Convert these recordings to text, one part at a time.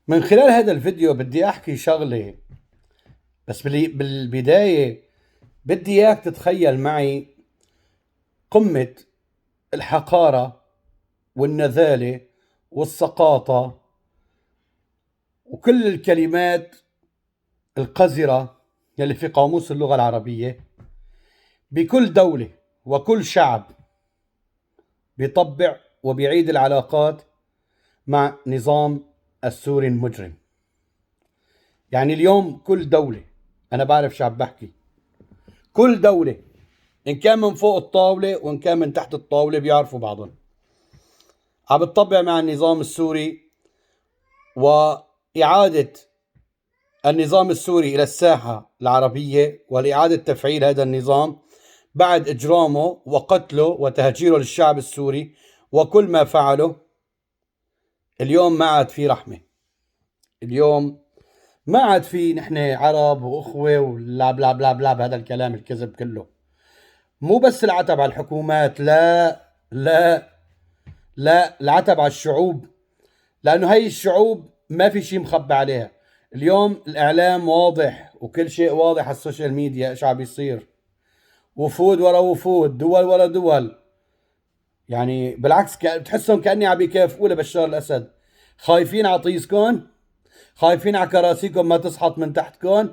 من خلال هذا الفيديو بدي أحكي شغلة، بس بالبداية بدي إياك تتخيل معي قمة الحقارة والنذالة والسقاطة وكل الكلمات القذرة يلي في قاموس اللغة العربية بكل دولة وكل شعب بيطبع وبيعيد العلاقات مع نظام السوري المجرم. يعني اليوم كل دولة، أنا بعرف شو عم بحكي، كل دولة إن كان من فوق الطاولة وإن كان من تحت الطاولة بيعرفوا بعضهم، عم بتطبع مع النظام السوري وإعادة النظام السوري إلى الساحة العربية ولإعادة تفعيل هذا النظام بعد إجرامه وقتله وتهجيره للشعب السوري وكل ما فعله. اليوم ما عاد في رحمة، اليوم ما عاد في نحن عرب وأخوة ولا بلا بلا بلا بهذا الكلام الكذب كله. مو بس العتب على الحكومات، لا لا لا، العتب على الشعوب، لأنه هاي الشعوب ما في شيء مخبى عليها. اليوم الإعلام واضح وكل شيء واضح على السوشيال ميديا إيش عم بيصير، وفود ورا وفود، دول ورا دول. يعني بالعكس بتحسهم كأني عم بيكافئوا لبشار الأسد، خايفين على طيزكم، خايفين على كراسيكم ما تسحط من تحتكم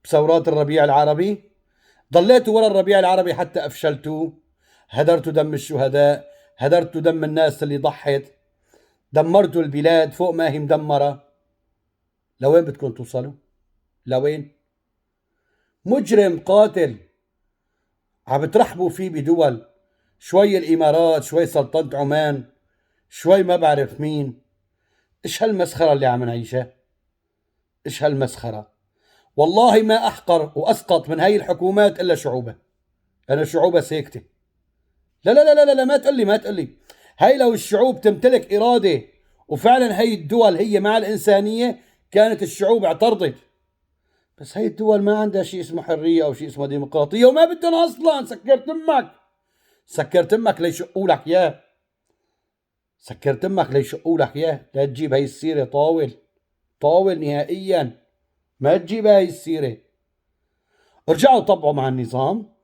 بثورات الربيع العربي. ضليتوا ورا الربيع العربي حتى أفشلتوه، هدرتوا دم الشهداء، هدرتوا دم الناس اللي ضحت، دمرتوا البلاد فوق ما هي مدمرة. لوين بدكم توصلوا؟ لوين؟ مجرم قاتل عم بترحبوا فيه بدول، شوي الإمارات، شوي سلطنة عمان، شوي ما بعرف مين. إيش هالمسخرة اللي عم نعيشها؟ إيش هالمسخرة؟ والله ما أحقر وأسقط من هاي الحكومات إلا شعوبها، أنا شعوبها ساكتة. لا لا لا لا لا، ما تقلي هاي لو الشعوب تمتلك إرادة وفعلا هاي الدول هي مع الإنسانية كانت الشعوب اعترضت. بس هاي الدول ما عندها شيء اسمه حرية أو شيء اسمه ديمقراطية وما بدهم أصلا. سكرت أمك، سكرت أمك ليشقوا لك إياه، سكرت أمك ليشقوا لك إياه. لا تجيب هاي السيرة، طاول طاول نهائيا، ما تجيب هاي السيرة. ارجعوا طبعوا مع النظام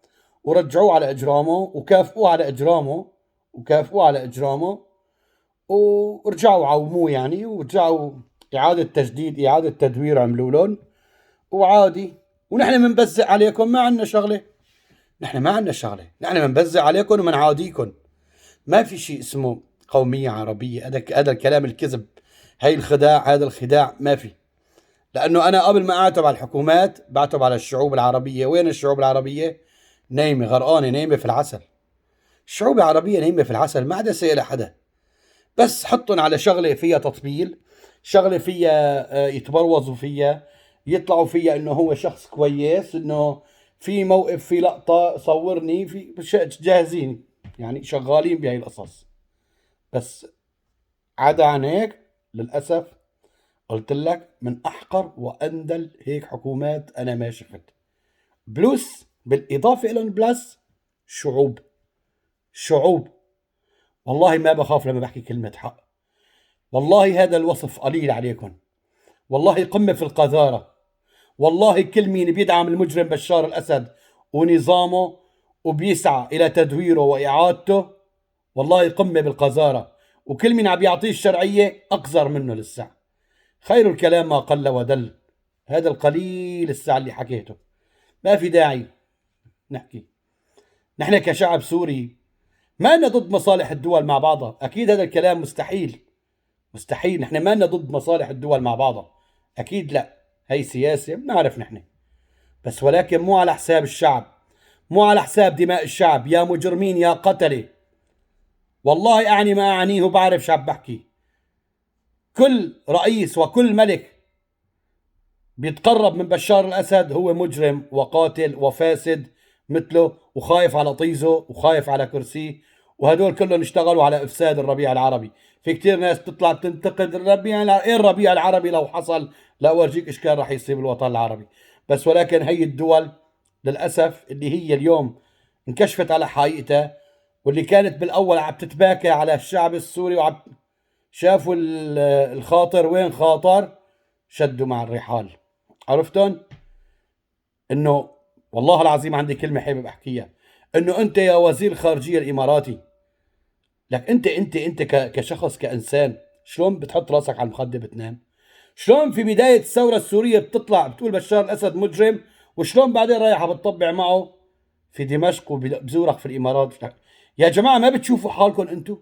ورجعوه على إجرامه وكافئوه على إجرامه، وكافئوه على إجرامه، ورجعوا عوموه يعني، ورجعوا إعادة تجديد إعادة تدوير عملوا لهم وعادي. ونحن منبزق عليكم، ما عندنا شغلة، نحن ما عندنا شغلة، نحن منبزق عليكم ومنعاديكم. ما في شيء اسمه قومية عربية، هذا الكلام الكذب، هاي الخداع، هذا الخداع ما في. لأنه أنا قبل ما أعتب على الحكومات بعتب على الشعوب العربية. وين الشعوب العربية؟ نايمة غرقانة، نايمة في العسل. الشعوب العربية نايمة في العسل، ما عدا سائل حدا. بس حطن على شغلة فيها تطبيل، شغلة فيها يتبروزوا فيها، يطلعوا فيها انه هو شخص كويس، انه في موقف، في لقطة صورني، في جاهزين يعني شغالين بهاي القصص. بس عدا عن هيك للأسف قلت لك من أحقر وأندل هيك حكومات أنا ما شفت. بلس بالإضافة إلى بلس شعوب، شعوب. والله ما بخاف لما بحكي كلمة حق، والله هذا الوصف قليل عليكم، والله قمة في القذارة. والله كل مين بيدعم المجرم بشار الأسد ونظامه وبيسعى إلى تدويره وإعادته، والله قمة بالقذارة. وكل مين عم يعطيه الشرعية أقذر منه للسع. خير الكلام ما قل ودل، هذا القليل الساعة اللي حكيته ما في داعي نحكي. نحن كشعب سوري ما لنا ضد مصالح الدول مع بعضها، أكيد هذا الكلام مستحيل، مستحيل. نحن ما لنا ضد مصالح الدول مع بعضها، أكيد لا، هي سياسة بنعرف نحن. بس ولكن مو على حساب الشعب، مو على حساب دماء الشعب. يا مجرمين يا قتلة، والله أعني ما أعنيه وبعرف شعب بحكي. كل رئيس وكل ملك بيتقرب من بشار الأسد هو مجرم وقاتل وفاسد مثله، وخايف على طيزه وخايف على كرسيه. وهدول كلهم اشتغلوا على إفساد الربيع العربي. في كتير ناس بتطلع تنتقد الربيع العربي، إيه الربيع العربي لو حصل؟ لا أورجيك إيش كان رح يصيب الوطن العربي. بس ولكن هي الدول للأسف اللي هي اليوم انكشفت على حقيقتها، واللي كانت بالأول عم تتباكى على الشعب السوري شافوا الخاطر وين خاطر، شدوا مع الرحال. عرفتن؟ انه والله العظيم عندي كلمة حابب احكيها، انه انت يا وزير الخارجية الاماراتي، لك انت كشخص كانسان، شلون بتحط راسك على المخدة بتنام؟ شلون في بداية الثورة السورية بتطلع بتقول بشار الاسد مجرم، وشلون بعدين رايحة بتطبع معه في دمشق وبزورك في الامارات؟ يا جماعة ما بتشوفوا حالكم انتم؟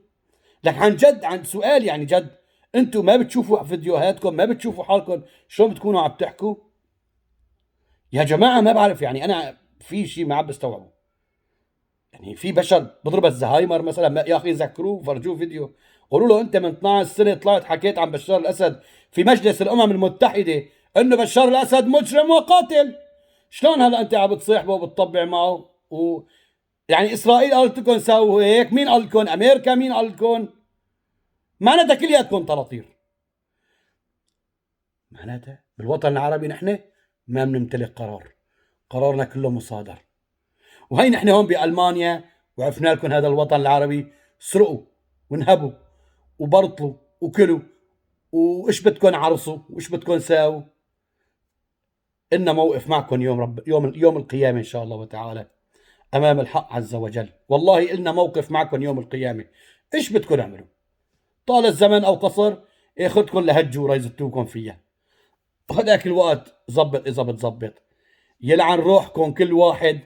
لك عن جد، عن سؤال يعني جد، انتم ما بتشوفوا فيديوهاتكم؟ ما بتشوفوا حالكم شلون بتكونوا عم تحكوا؟ يا جماعة ما بعرف، يعني انا في شيء ما عم بستوعبه. يعني في بشر بضرب الزهايمر مثلا، يا اخي ذكروه فرجوه فيديو، قولوا له انت من 12 سنه طلعت حكيت عن بشار الاسد في مجلس الامم المتحده انه بشار الاسد مجرم وقاتل، شلون هلا انت عم بتصيحبه وبتطبع معه يعني اسرائيل قالت لكم سووا هيك؟ مين قال لكم؟ امريكا؟ مين قال لكم؟ معناتها كلياتكم طراطير. معناتها بالوطن العربي نحن ما بنمتلك قرار، قرارنا كله مصادر. وهي نحن هون بألمانيا وعفنا لكم هذا الوطن العربي، سرقوا ونهبوا وبرطلوا وكلوا، وايش بدكم عرصوا وايش بدكم ساووا. إلنا موقف معكم يوم القيامة إن شاء الله وتعالى أمام الحق عز وجل. والله إلنا موقف معكم يوم القيامة، إيش بدكم اعملوا؟ طال الزمن أو قصر ياخذكم لهالجورة يزتوكم فيها، وهداك الوقت زبط إذا بتزبط. يلعن روحكم كل واحد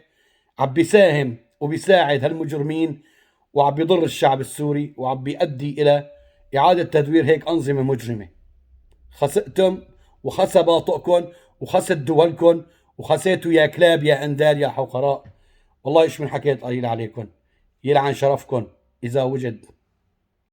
عم بيساهم وبيساعد هالمجرمين، وعم بيضر الشعب السوري، وعم بيؤدي إلى إعادة تدوير هيك أنظمة مجرمة. خسئتم وخسى باطئكم وخست دولكم وخسيتوا يا كلاب يا أندال يا حقراء. والله إيش من حكيت قليل عليكم، يلعن شرفكم إذا وجد.